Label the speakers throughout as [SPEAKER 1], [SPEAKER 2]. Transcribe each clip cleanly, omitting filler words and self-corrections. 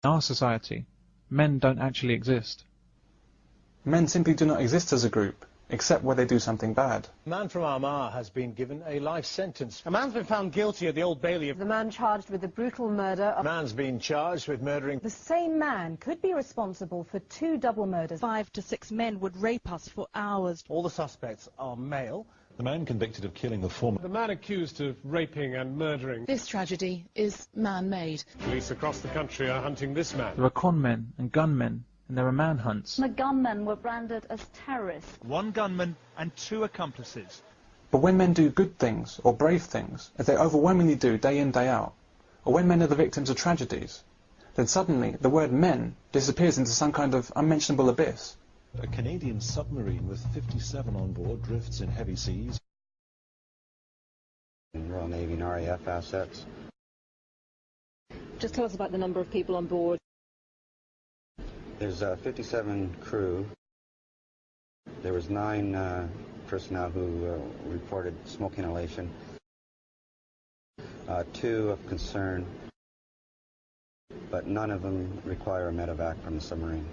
[SPEAKER 1] In our society, men don't actually exist.
[SPEAKER 2] Men simply do not exist as a group, except where they do something bad.
[SPEAKER 3] A man from Armagh has been given a life sentence. A man's been found guilty at the Old Bailey.
[SPEAKER 4] The man charged with the brutal murder of...
[SPEAKER 3] A man's been charged with murdering...
[SPEAKER 4] The same man could be responsible for 2 double murders.
[SPEAKER 5] 5 to 6 men would rape us for hours.
[SPEAKER 3] All the suspects are male.
[SPEAKER 6] The man convicted of killing the former.
[SPEAKER 7] The man accused of raping and murdering.
[SPEAKER 5] This tragedy is man-made.
[SPEAKER 7] Police across the country are hunting this man.
[SPEAKER 1] There are con men and gunmen, and there are manhunts.
[SPEAKER 8] The gunmen were branded as terrorists.
[SPEAKER 9] 1 gunman and 2 accomplices.
[SPEAKER 2] But when men do good things, or brave things, as they overwhelmingly do day in, day out, or when men are the victims of tragedies, then suddenly the word men disappears into some kind of unmentionable abyss.
[SPEAKER 6] A Canadian submarine with 57 on board drifts in heavy seas.
[SPEAKER 10] Royal Navy and RAF assets.
[SPEAKER 8] Just tell us about the number of people on board.
[SPEAKER 10] There's 57 crew. There was 9 personnel who reported smoke inhalation. 2 of concern, but none of them require a medevac from the submarine.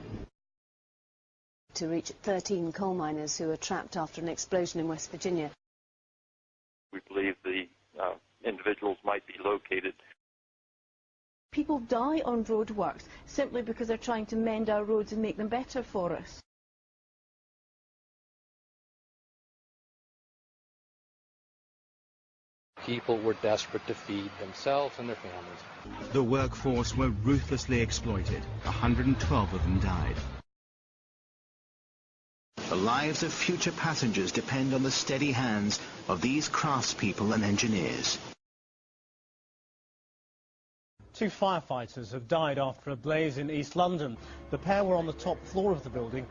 [SPEAKER 4] To reach 13 coal miners who were trapped after an explosion in West Virginia.
[SPEAKER 11] We believe the individuals might be located.
[SPEAKER 8] People die on roadworks simply because they're trying to mend our roads and make them better for us.
[SPEAKER 12] People were desperate to feed themselves and their families.
[SPEAKER 13] The workforce were ruthlessly exploited. 112 of them died. The lives of future passengers depend on the steady hands of these craftspeople and engineers.
[SPEAKER 3] 2 firefighters have died after a blaze in East London. The pair were on the top floor of the building.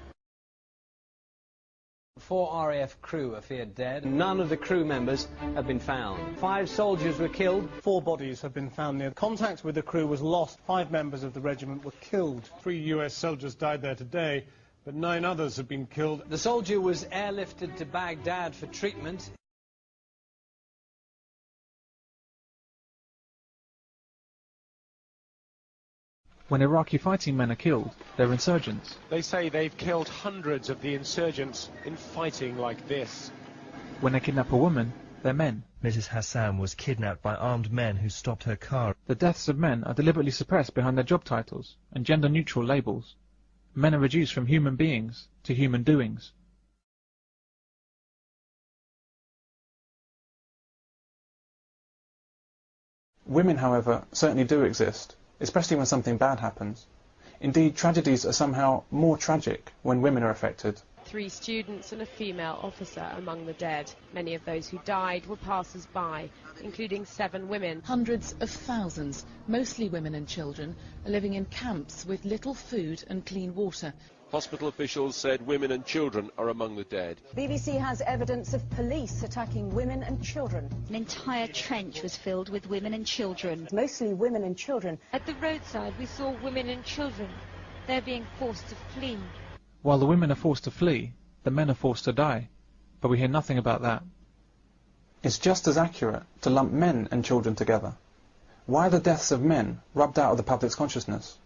[SPEAKER 14] 4 RAF crew are feared dead. None of the crew members have been found. 5 soldiers were killed.
[SPEAKER 3] 4 bodies have been found near. Contact with the crew was lost. 5 members of the regiment were killed.
[SPEAKER 7] 3 US soldiers died there today, but 9 others have been killed.
[SPEAKER 14] The soldier was airlifted to Baghdad for treatment.
[SPEAKER 1] When Iraqi fighting men are killed, they're insurgents.
[SPEAKER 7] They say they've killed hundreds of the insurgents in fighting like this.
[SPEAKER 1] When they kidnap a woman, they're men.
[SPEAKER 15] Mrs. Hassan was kidnapped by armed men who stopped her car.
[SPEAKER 1] The deaths of men are deliberately suppressed behind their job titles and gender-neutral labels. Men are reduced from human beings to human doings.
[SPEAKER 2] Women, however, certainly do exist, especially when something bad happens. Indeed, tragedies are somehow more tragic when women are affected.
[SPEAKER 16] 3 students and a female officer among the dead. Many of those who died were passers-by, including 7 women.
[SPEAKER 5] Hundreds of thousands, mostly women and children, are living in camps with little food and clean water.
[SPEAKER 17] Hospital officials said women and children are among the dead.
[SPEAKER 4] BBC has evidence of police attacking women and children.
[SPEAKER 18] An entire trench was filled with women and children.
[SPEAKER 4] Mostly women and children.
[SPEAKER 16] At the roadside we saw women and children. They're being forced to flee.
[SPEAKER 1] While the women are forced to flee, the men are forced to die. But we hear nothing about that.
[SPEAKER 2] It's just as accurate to lump men and children together. Why are the deaths of men rubbed out of the public's consciousness?